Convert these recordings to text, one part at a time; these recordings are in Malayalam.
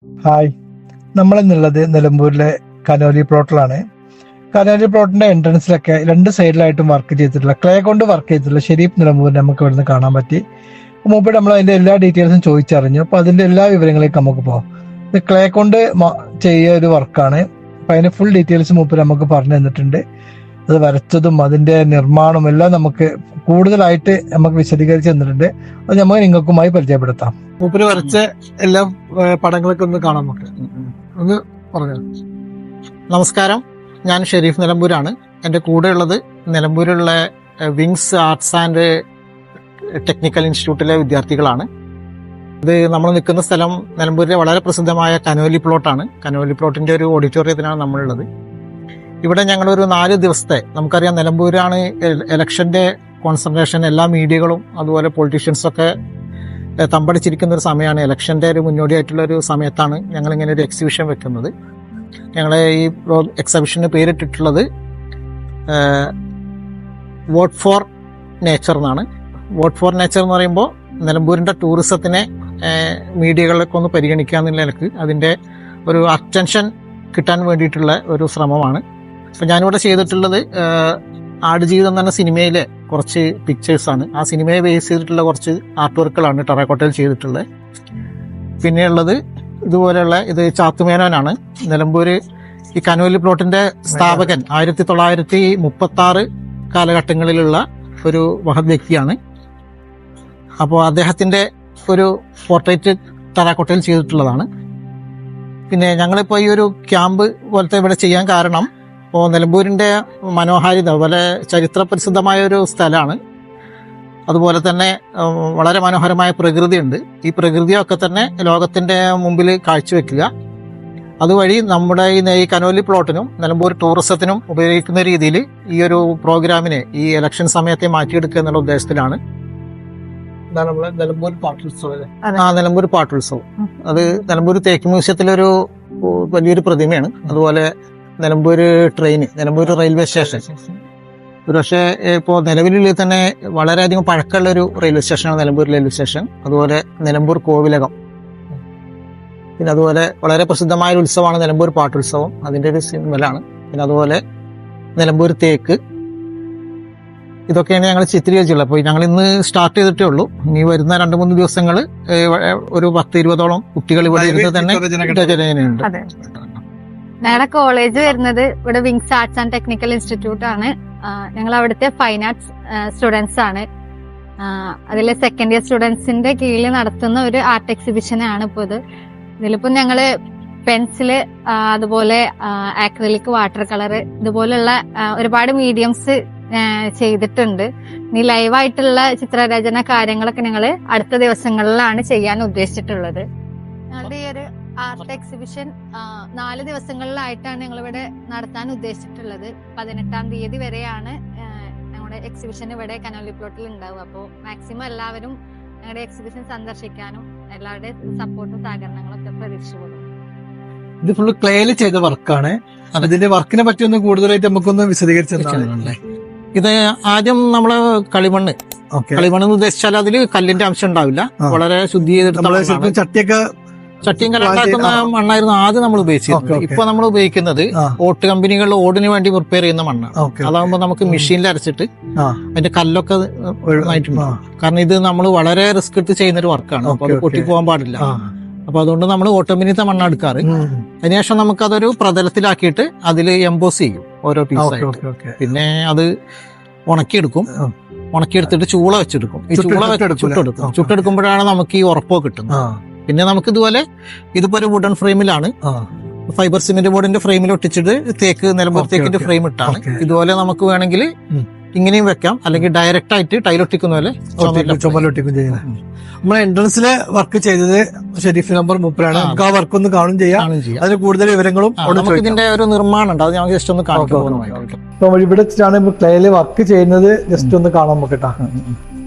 ഹായ്, നമ്മളിന്നുള്ളത് നിലമ്പൂരിലെ കനോലി പ്ലോട്ടിലാണ്. കനോലി പ്ലോട്ടിന്റെ എൻട്രൻസിലൊക്കെ രണ്ട് സൈഡിലായിട്ടും വർക്ക് ചെയ്തിട്ടുള്ള ക്ലേ കൊണ്ട് വർക്ക് ചെയ്തിട്ടുള്ള ഷെരീഫ് നിലമ്പൂരിനെ നമുക്ക് ഇവിടുന്ന് കാണാൻ പറ്റി. മുമ്പ് നമ്മൾ അതിന്റെ എല്ലാ ഡീറ്റെയിൽസും ചോദിച്ചറിഞ്ഞു. അപ്പൊ അതിന്റെ എല്ലാ വിവരങ്ങളിലേക്ക് നമുക്ക് പോകാം. ഇത് ക്ലേ കൊണ്ട് ചെയ്യുന്ന ഒരു വർക്കാണ്. അപ്പൊ അതിന്റെ ഫുൾ ഡീറ്റെയിൽസ് മൂപ്പർ നമുക്ക് പറഞ്ഞു തന്നിട്ടുണ്ട്. അത് വരച്ചതും അതിന്റെ നിർമ്മാണവും എല്ലാം നമുക്ക് കൂടുതലായിട്ട് നമുക്ക് വിശദീകരിച്ച് തന്നിട്ടുണ്ട്. അത് നമുക്ക് നിങ്ങൾക്കുമായി പരിചയപ്പെടുത്താം. മൂപ്പര് വരച്ച എല്ലാ പടങ്ങളൊക്കെ ഒന്ന് കാണാൻ നമുക്ക് ഒന്ന് പറഞ്ഞു. നമസ്കാരം, ഞാൻ ഷെരീഫ് നിലമ്പൂരാണ്. എൻ്റെ കൂടെയുള്ളത് നിലമ്പൂരിലുള്ള വിങ്സ് ആർട്സ് ആൻഡ് ടെക്നിക്കൽ ഇൻസ്റ്റിറ്റ്യൂട്ടിലെ വിദ്യാർത്ഥികളാണ്. ഇത് നമ്മൾ നിൽക്കുന്ന സ്ഥലം നിലമ്പൂരിലെ വളരെ പ്രസിദ്ധമായ കനോലി പ്ലോട്ടാണ്. കനോലി പ്ലോട്ടിന്റെ ഒരു ഓഡിറ്റോറിയത്തിലാണ് നമ്മളുള്ളത്. ഇവിടെ ഞങ്ങളൊരു 4 ദിവസത്തെ, നമുക്കറിയാം നിലമ്പൂരാണ് ഇലക്ഷന്റെ കോൺസെൻട്രേഷൻ. എല്ലാ മീഡിയകളും അതുപോലെ പൊളിറ്റീഷ്യൻസൊക്കെ തമ്പടിച്ചിരിക്കുന്ന ഒരു സമയമാണ്. ഇലക്ഷന്റെ ഒരു മുന്നോടിയായിട്ടുള്ള ഒരു സമയത്താണ് ഞങ്ങളിങ്ങനെ ഒരു എക്സിബിഷൻ വെക്കുന്നത്. ഞങ്ങളെ ഈ എക്സിബിഷന് പേരിട്ടിട്ടുള്ളത് വോട്ട് ഫോർ നേച്ചർ എന്നാണ്. വോട്ട് ഫോർ നേച്ചർ എന്ന് പറയുമ്പോൾ നിലമ്പൂരിന്റെ ടൂറിസത്തിനെ മീഡിയകളിലൊക്കെ ഒന്ന് പരിഗണിക്കുക എന്നുള്ള നിലക്ക് അതിന്റെ ഒരു അറ്റൻഷൻ കിട്ടാൻ വേണ്ടിയിട്ടുള്ള ഒരു ശ്രമമാണ്. അപ്പം ഞാനിവിടെ ചെയ്തിട്ടുള്ളത് ആടുജീവിതം എന്ന സിനിമയിലെ കുറച്ച് പിക്ചേഴ്സാണ്. ആ സിനിമയെ ബേസ് ചെയ്തിട്ടുള്ള കുറച്ച് ആർട്ട് വർക്കുകളാണ് ടെറാക്കോട്ടയിൽ ചെയ്തിട്ടുള്ളത്. പിന്നെയുള്ളത് ഇതുപോലെയുള്ള ഇത് ചാത്തുമേനോനാണ്. നിലമ്പൂര് ഈ കനോലി പ്ലോട്ടിന്റെ സ്ഥാപകൻ 1936 കാലഘട്ടങ്ങളിലുള്ള ഒരു മഹത് വ്യക്തിയാണ്. അപ്പോൾ അദ്ദേഹത്തിന്റെ ഒരു പോർട്രേറ്റ് ടെറാക്കോട്ടയിൽ ചെയ്തിട്ടുള്ളതാണ്. പിന്നെ ഞങ്ങളിപ്പോൾ ഈ ഒരു ക്യാമ്പ് പോലത്തെ ഇവിടെ ചെയ്യാൻ കാരണം, ഇപ്പോൾ നിലമ്പൂരിൻ്റെ മനോഹാരിത, അതുപോലെ ചരിത്ര പ്രസിദ്ധമായ ഒരു സ്ഥലമാണ്. അതുപോലെ തന്നെ വളരെ മനോഹരമായ പ്രകൃതിയുണ്ട്. ഈ പ്രകൃതിയൊക്കെ തന്നെ ലോകത്തിൻ്റെ മുമ്പിൽ കാഴ്ചവെക്കുക, അതുവഴി നമ്മുടെ ഈ കനോലി പ്ലോട്ടിനും നിലമ്പൂർ ടൂറിസത്തിനും ഉപയോഗിക്കുന്ന രീതിയിൽ ഈ ഒരു പ്രോഗ്രാമിനെ ഈ ഇലക്ഷൻ സമയത്തെ മാറ്റിയെടുക്കുക എന്നുള്ള ഉദ്ദേശത്തിലാണ്. നിലമ്പൂർ പാട്ടുത്സവം. നിലമ്പൂർ പാട്ടുത്സവം അത് നിലമ്പൂർ തേക്ക് മ്യൂസിയത്തിലൊരു വലിയൊരു പ്രതിമയാണ്. അതുപോലെ Nilambur train, Nilambur railway station ഒരു പക്ഷേ ഇപ്പോൾ നിലവിൽ തന്നെ വളരെയധികം പഴക്കമുള്ള ഒരു റെയിൽവേ സ്റ്റേഷനാണ് നിലമ്പൂർ റെയിൽവേ സ്റ്റേഷൻ. അതുപോലെ നിലമ്പൂർ കോവിലകം, പിന്നെ അതുപോലെ വളരെ പ്രസിദ്ധമായ ഒരു ഉത്സവമാണ് നിലമ്പൂർ പാട്ടുത്സവം, അതിൻ്റെ ഒരു സിമ്പലാണ്. പിന്നെ അതുപോലെ നിലമ്പൂർ തേക്ക്, ഇതൊക്കെയാണ് ഞങ്ങൾ ചിത്രീകരിച്ചുള്ളത്. അപ്പോൾ ഞങ്ങൾ ഇന്ന് സ്റ്റാർട്ട് ചെയ്തിട്ടേ ഉള്ളൂ. ഇനി വരുന്ന 2-3 ദിവസങ്ങൾ ഒരു 10-20ഓളം കുട്ടികൾ ഇവിടെ ഇരുന്ന് തന്നെ രചനയുണ്ട്. ഞങ്ങളുടെ കോളേജ് വരുന്നത് ഇവിടെ wings arts and technical institute ആണ്. ഞങ്ങൾ അവിടുത്തെ ഫൈൻ ആർട്സ് സ്റ്റുഡൻസ് ആണ്. അതിലെ സെക്കൻഡ് ഇയർ സ്റ്റുഡൻസിന്റെ കീഴിൽ നടത്തുന്ന ഒരു ആർട്ട് എക്സിബിഷനാണ് ഇപ്പോൾ ഇത്. ഇതിലിപ്പോൾ ഞങ്ങള് പെൻസില്, അതുപോലെ ആക്രിലിക്, വാട്ടർ കളർ, ഇതുപോലുള്ള ഒരുപാട് മീഡിയംസ് ചെയ്തിട്ടുണ്ട്. ഇനി ലൈവായിട്ടുള്ള ചിത്രരചന കാര്യങ്ങളൊക്കെ ഞങ്ങൾ അടുത്ത ദിവസങ്ങളിലാണ് ചെയ്യാൻ ഉദ്ദേശിച്ചിട്ടുള്ളത്. ഞങ്ങളുടെ ഈ ഒരു ആർട്ട് എക്സിബിഷൻ 4 ദിവസങ്ങളിലായിട്ടാണ് ഞങ്ങളിവിടെ നടത്താൻ ഉദ്ദേശിച്ചിട്ടുള്ളത്. 18-ാം തീയതി വരെയാണ് ഞങ്ങളുടെ എക്സിബിഷൻ ഇവിടെ കനോലി പ്ലോട്ടിൽ ഉണ്ടാവുക. അപ്പോൾ മാക്സിമം എല്ലാവരും ഞങ്ങളുടെ എക്സിബിഷൻ സന്ദർശിക്കാനും എല്ലാവരുടെ സപ്പോർട്ടും സഹകരണങ്ങളൊക്കെ പ്രതീക്ഷിക്കുന്നു. ഇത് ഫുള്ള് ക്ലേയിൽ ചെയ്ത വർക്കാണ്. അതിന്റെ വർക്കിനെ പറ്റി ഒന്ന് കൂടുതലായിട്ട് നമുക്കൊന്ന് വിശദീകരിച്ചു. ഇത് ആദ്യം നമ്മള് കളിമണ്ണ് എന്ന് ഉദ്ദേശിച്ചാൽ അതിൽ കല്ലിന്റെ അംശം ഉണ്ടാവില്ല. വളരെ ശുദ്ധി ചെയ്തിട്ട് ചട്ടിയും കലണ്ടാക്കുന്ന മണ്ണായിരുന്നു ആദ്യം നമ്മൾ ഉപയോഗിച്ചിരുന്നത്. ഇപ്പൊ നമ്മൾ ഉപയോഗിക്കുന്നത് ഓട്ട് കമ്പനികളിൽ ഓടിന് വേണ്ടി പ്രിപ്പയർ ചെയ്യുന്ന മണ്ണാണ്. അതാകുമ്പോ നമുക്ക് മെഷീനിൽ അരച്ചിട്ട് അതിന്റെ കല്ലൊക്കെ ആയിട്ടുണ്ട്. കാരണം ഇത് നമ്മൾ വളരെ റിസ്ക് എടുത്ത് ചെയ്യുന്ന ഒരു വർക്കാണ്. അപ്പൊ അത് പൊട്ടിപ്പോകാൻ പാടില്ല. അപ്പൊ അതുകൊണ്ട് നമ്മൾ ഓട്ടോമിനിത്തെ മണ്ണ എടുക്കാറ്. അതിനുശേഷം നമുക്ക് അതൊരു പ്രതലത്തിലാക്കിയിട്ട് അതിൽ എംബോസ് ചെയ്യും ഓരോ പീസായിട്ട്. പിന്നെ അത് ഉണക്കിയെടുക്കും. ഉണക്കിയെടുത്തിട്ട് ചൂള വെച്ചെടുക്കും. ഈ ചൂള ചുട്ടെടുക്കും. ചുട്ടെടുക്കുമ്പോഴാണ് നമുക്ക് ഈ ഉറപ്പോ കിട്ടുന്നത്. പിന്നെ നമുക്ക് ഇതുപോലെ ഇതിപ്പോ ഒരു വുഡൻ ഫ്രെയിമിലാണ്, ഫൈബർ സിമെന്റ് ബോർഡിന്റെ ഫ്രെയിമിൽ ഒട്ടിച്ചിട്ട് നിലമ്പൂർ തേക്കിന്റെ ഫ്രെയിം ഇട്ടാണ്. ഇതുപോലെ നമുക്ക് വേണമെങ്കിൽ ഇങ്ങനെയും വെക്കാം, അല്ലെങ്കിൽ ഡയറക്റ്റ് ആയിട്ട് ടൈലൊട്ടിക്കുന്ന പോലെ ചുമലൊട്ടിക്കും ചെയ്യുന്നത്. നമ്മൾ എൻട്രൻസിലെ വർക്ക് ചെയ്തത് ഷെരീഫ് നമ്പർ 30 നമുക്ക് ആ വർക്ക് ഒന്ന് കാണും ചെയ്യാം. അതിന് കൂടുതൽ വിവരങ്ങളും ഇതിന്റെ ഒരു നിർമ്മാണം ഉണ്ട്, അത് ഞങ്ങൾക്ക് ജസ്റ്റ് ഒന്ന് കാണിക്കാം. ഇവിടെ വെച്ചിട്ടാണ് ക്ലേയില് വർക്ക് ചെയ്യുന്നത്. ജസ്റ്റ് ഒന്ന് കാണാൻ നോക്കട്ടാ.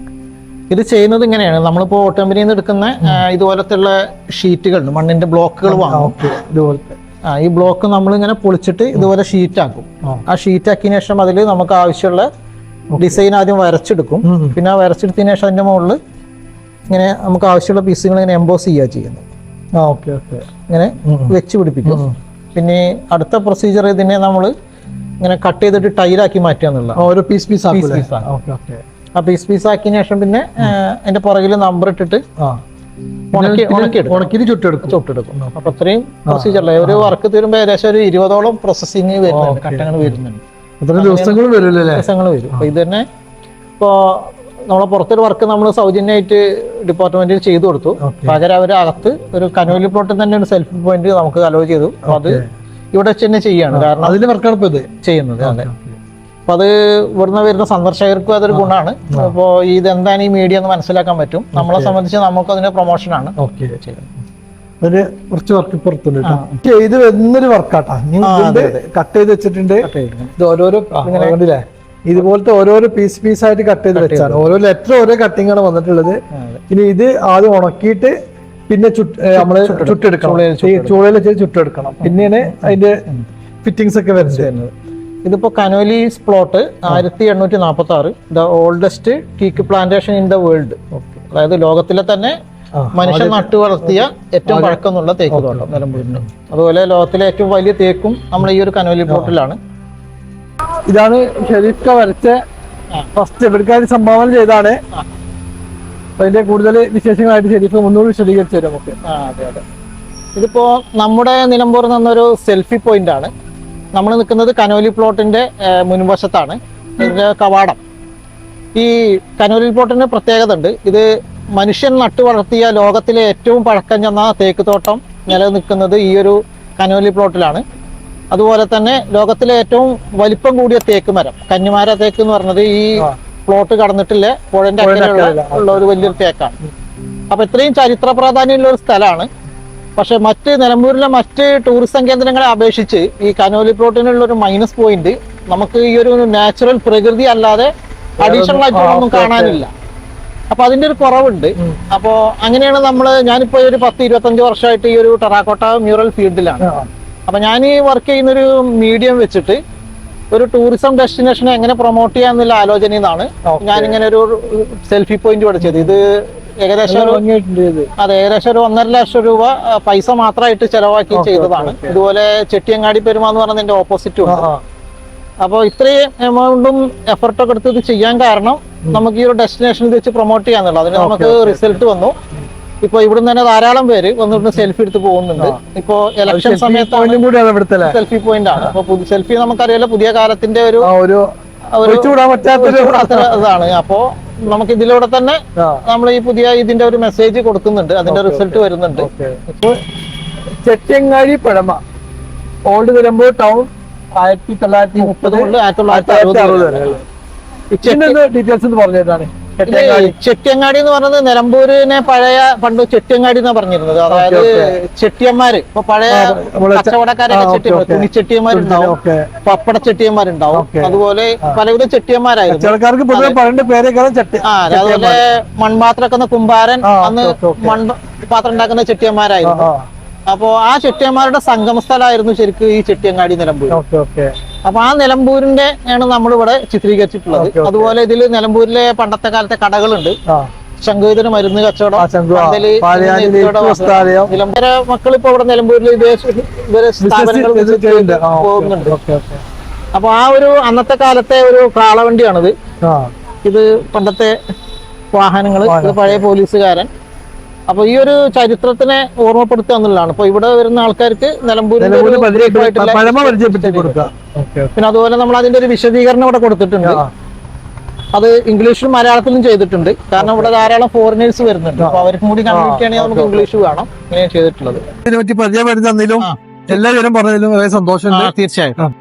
ഇത് ചെയ്യുന്നത് ഇങ്ങനെയാണ്. നമ്മളിപ്പോ കമ്പനിയിൽ നിന്ന് എടുക്കുന്ന ഇതുപോലത്തെ ഷീറ്റുകളുണ്ട്, മണ്ണിന്റെ ബ്ലോക്കുകൾ വാങ്ങും. ഇതുപോലത്തെ ഈ ബ്ലോക്ക് നമ്മൾ ഇങ്ങനെ പൊളിച്ചിട്ട് ഇതുപോലെ ഷീറ്റാക്കും. ആ ഷീറ്റാക്കിയതിനു ശേഷം അതിൽ നമുക്ക് ആവശ്യമുള്ള ഡിസൈൻ ആദ്യം വരച്ചെടുക്കും. പിന്നെ ആ വരച്ചെടുത്തതിനു ശേഷം അതിന്റെ മുകളിൽ ഇങ്ങനെ നമുക്ക് ആവശ്യമുള്ള പീസുകൾ ഇങ്ങനെ എംബോസ് ചെയ്യുക ചെയ്യുന്നത്. ഓക്കെ. ഇങ്ങനെ വെച്ച് പിടിപ്പിക്കും. പിന്നെ അടുത്ത പ്രൊസീജിയർ ഇതിനെ നമ്മൾ ഇങ്ങനെ കട്ട് ചെയ്തിട്ട് ടൈലാക്കി മാറ്റുക എന്നുള്ള ഓരോ പീസ് ആ പീസ് ആക്കിയതിനു ശേഷം പിന്നെ അതിന്റെ പുറകിൽ നമ്പർ ഇട്ടിട്ട് ഉണക്കിട്ട് ചുട്ടെടുക്കും. അപ്പൊ അത്രയും പ്രൊസീജിയർ ഒരു വർക്ക് തീരുമ്പോ ഏകദേശം ഒരു 20ഓളം പ്രോസസ്സിങ് വരുന്നുണ്ട്, ഘട്ടങ്ങൾ വരുന്നുണ്ട്, ദിവസങ്ങൾ വരും. അപ്പൊ ഇത് തന്നെ ഇപ്പോ നമ്മളെ പുറത്തൊരു വർക്ക് നമ്മൾ സൗജന്യമായിട്ട് ഡിപ്പാർട്ട്മെന്റിൽ ചെയ്തു കൊടുത്തു. പകരം അവർ അകത്ത് ഒരു കനോലി പ്ലോട്ടിൽ തന്നെ ഒരു സെൽഫി പോയിന്റ് നമുക്ക് അലോ ചെയ്തു. അപ്പൊ അത് ഇവിടെ വെച്ച് തന്നെ ചെയ്യാണ്, കാരണം അതിന്റെ വർക്കാണ് ഇപ്പൊ ഇത് ചെയ്യുന്നത്. അതെ. അപ്പൊ അത് ഇവിടുന്ന് വരുന്ന സന്ദർശകർക്കും അതൊരു ഗുണമാണ്. അപ്പോ ഇത് എന്താണ് ഈ മീഡിയ എന്ന് മനസ്സിലാക്കാൻ പറ്റും. നമ്മളെ സംബന്ധിച്ച് നമുക്ക് അതിന്റെ പ്രൊമോഷനാണ്. ഒരു കുറച്ച് വർക്ക് പുറത്തുണ്ട്. ഇത് എന്നൊരു വർക്കാട്ടാ, കട്ട് ചെയ്ത് വെച്ചിട്ടുണ്ട്. ഇത് ഓരോരോ കണ്ടില്ലേ, ഇതുപോലത്തെ ഓരോരോ പീസായിട്ട് കട്ട് ചെയ്ത് വെച്ചാണ്. ഓരോ ലെറ്റർ ഓരോ കട്ടിങ് ആണ് വന്നിട്ടുള്ളത്. ഇനി ഇത് ആദ്യം ഉണക്കിയിട്ട് പിന്നെ നമ്മള് ചുട്ടെടുക്കണം, ചൂളയിൽ വെച്ച് ചുട്ടെടുക്കണം. പിന്നെയാണ് അതിന്റെ ഫിറ്റിങ്സ് ഒക്കെ വരുന്നത്. ഇതിപ്പോ Conolly's plot 1846, the oldest teak plantation in the world. അതായത് ലോകത്തിലെ തന്നെ മനുഷ്യൻ നട്ടു വളർത്തിയ ഏറ്റവും പഴക്കമുള്ള തേക്ക് തോട്ടം നിലമ്പൂരിന്. അതുപോലെ ലോകത്തിലെ ഏറ്റവും വലിയ തേക്കും നമ്മൾ ഈ ഒരു കനോലി പ്ലോട്ടിലാണ്. ഇതാണ് ഷെരീഫ് വരച്ച ഫസ്റ്റ് എവിടേക്കാര് സംഭാവന ചെയ്താണ്. അതിന്റെ കൂടുതൽ വിശേഷങ്ങളായിട്ട് ഷെരീഫ് ഒന്നുകൂടി വിശദീകരിച്ചു തരാം നമുക്ക്. അതെ അതെ. ഇതിപ്പോ നമ്മുടെ നിലമ്പൂർ നിന്നൊരു സെൽഫി പോയിന്റ് ആണ്. നമ്മൾ നിൽക്കുന്നത് കനോലി പ്ലോട്ടിന്റെ മുൻവശത്താണ്. ഇതിന്റെ കവാടം. ഈ കനോലി പ്ലോട്ടിന് പ്രത്യേകത ഉണ്ട്. ഇത് മനുഷ്യൻ നട്ടു വളർത്തിയ ലോകത്തിലെ ഏറ്റവും പഴക്കം ചെന്ന തേക്ക് തോട്ടം നിലനിൽക്കുന്നത് ഈ ഒരു കനോലി പ്ലോട്ടിലാണ്. അതുപോലെ തന്നെ ലോകത്തിലെ ഏറ്റവും വലിപ്പം കൂടിയ തേക്ക് മരം കന്നിമാര തേക്ക് എന്ന് പറഞ്ഞത് ഈ പ്ലോട്ട് കടന്നിട്ടില്ല പുഴന്റെ അക്കരെയുള്ള ഒരു വലിയൊരു തേക്കാണ്. അപ്പൊ ഇത്രയും ചരിത്ര പ്രാധാന്യമുള്ള ഒരു സ്ഥലമാണ്. പക്ഷെ നിലമ്പൂരിലെ മറ്റ് ടൂറിസം കേന്ദ്രങ്ങളെ അപേക്ഷിച്ച് ഈ കനോലി പ്ലോട്ടിനുള്ള ഒരു മൈനസ് പോയിന്റ് നമുക്ക് ഈ ഒരു നാച്ചുറൽ പ്രകൃതി അല്ലാതെ അഡീഷണൽ ആയിട്ടൊന്നും കാണാനില്ല. അപ്പൊ അതിന്റെ ഒരു കുറവുണ്ട്. അപ്പോ അങ്ങനെയാണ് ഞാനിപ്പോ ഒരു 10-25 വർഷമായിട്ട് ഈ ഒരു ടെറാക്കോട്ട മ്യൂറൽ ഫീൽഡിലാണ്. അപ്പൊ ഞാൻ ഈ വർക്ക് ചെയ്യുന്നൊരു മീഡിയം വെച്ചിട്ട് ഒരു ടൂറിസം ഡെസ്റ്റിനേഷൻ എങ്ങനെ പ്രൊമോട്ട് ചെയ്യാന്നുള്ള ആലോചനയിൽ നിന്നാണ് ഞാനിങ്ങനെ ഒരു സെൽഫി പോയിന്റ് പഠിച്ചത്. ഇത് ഏകദേശം ഒരു 1.5 ലക്ഷം രൂപ പൈസ മാത്രമായിട്ട് ചെലവാക്കി ചെയ്തതാണ്. ഇതുപോലെ ചെട്ടിയങ്ങാടി പെരുമ എന്ന് പറഞ്ഞ എന്റെ ഓപ്പോസിറ്റും ഉണ്ട്. അപ്പോൾ ഇത്രയും എമൗണ്ടും എഫർട്ടൊക്കെ എടുത്ത് ഇത് ചെയ്യാൻ കാരണം നമുക്ക് ഈ ഒരു ഡെസ്റ്റിനേഷനിൽ വെച്ച് പ്രൊമോട്ട് ചെയ്യാന്നുള്ളത്. അതിന് നമുക്ക് റിസൾട്ട് വന്നു. ഇപ്പൊ ഇവിടുന്ന് തന്നെ ധാരാളം പേര് വന്നിട്ട് സെൽഫി എടുത്ത് പോകുന്നുണ്ട്. ഇപ്പൊ ഇലക്ഷൻ സമയത്ത് സെൽഫി പോയിന്റ് ആണ്. അപ്പൊ സെൽഫി നമുക്കറിയാലോ പുതിയ കാലത്തിന്റെ ഒരു ഇതാണ്. അപ്പോ നമുക്ക് ഇതിലൂടെ തന്നെ നമ്മൾ ഈ പുതിയ ഇതിന്റെ ഒരു മെസ്സേജ് കൊടുക്കുന്നുണ്ട്. അതിന്റെ റിസൾട്ട് വരുന്നുണ്ട്. ചെട്ടിയങ്ങാടി പഴമ ഓൾഡ് നിലമ്പൂർ ടൗൺ 1930 മുതൽ 1960 ഡീറ്റെയിൽസ് പറഞ്ഞതാണ്. ചെട്ടിയങ്ങാടി എന്ന് പറഞ്ഞത് നിലമ്പൂരിനെ പഴയ പണ്ട് ചെട്ടിയങ്ങാടി എന്നാ പറഞ്ഞിരുന്നത്. അതായത് ചെട്ടിയന്മാര് ഇപ്പൊ പഴയ കച്ചവടക്കാരൊക്കെ ചെട്ടിയന്മാർ, തുണിച്ചെട്ടിയന്മാരുണ്ടാവും, പപ്പട ചെട്ടിയന്മാരുണ്ടാവും, അതുപോലെ പലവിധ ചെട്ടിയന്മാരായിരുന്നു. അതുപോലെ മൺപാത്രക്കുന്ന കുമ്പാരൻ, അന്ന് മൺപാത്രം ഉണ്ടാക്കുന്ന ചെട്ടിയന്മാരായിരുന്നു. അപ്പോ ആ ചെട്ടിയന്മാരുടെ സംഗമ സ്ഥലമായിരുന്നു ശരിക്കും ഈ ചെട്ടിയങ്ങാടി നിലമ്പൂർ. അപ്പൊ ആ നിലമ്പൂരിന്റെ ആണ് നമ്മളിവിടെ ചിത്രീകരിച്ചിട്ടുള്ളത്. അതുപോലെ ഇതിൽ നിലമ്പൂരിലെ പണ്ടത്തെ കാലത്തെ കടകളുണ്ട്. ശംഖുവിതന് മരുന്ന് കച്ചവടം, നിലമ്പൂര മക്കളിപ്പോ ഇവിടെ നിലമ്പൂരിൽ ഇവരെ സ്ഥാപനങ്ങൾ പോകുന്നുണ്ട്. അപ്പൊ ആ ഒരു അന്നത്തെ കാലത്തെ ഒരു കാളവണ്ടിയാണിത്. ഇത് പണ്ടത്തെ വാഹനങ്ങൾ, ഇത് പഴയ പോലീസുകാരൻ. അപ്പൊ ഈ ഒരു ചരിത്രത്തിനെ ഓർമ്മപ്പെടുത്തുക എന്നുള്ളതാണ്. അപ്പൊ ഇവിടെ വരുന്ന ആൾക്കാർക്ക് നിലമ്പൂരിന്റെ പിന്നെ അതുപോലെ നമ്മൾ അതിന്റെ ഒരു വിശദീകരണം ഇവിടെ കൊടുത്തിട്ടുണ്ട്. അത് ഇംഗ്ലീഷിലും മലയാളത്തിലും ചെയ്തിട്ടുണ്ട്. കാരണം ഇവിടെ ധാരാളം ഫോറിനേഴ്സ് വരുന്നുണ്ട്. അപ്പൊ അവർക്കും കൂടി കമ്മ്യൂണിറ്റി ആണെങ്കിൽ നമുക്ക് ഇംഗ്ലീഷ് വേണം. ഇങ്ങനെയാണ് ചെയ്തിട്ടുള്ളത്. ഇതിനെ പറ്റി പരിചയപ്പെടുത്തുന്നതിലും എല്ലാവരും പറഞ്ഞതിലും വളരെ സന്തോഷം. തീർച്ചയായിട്ടും.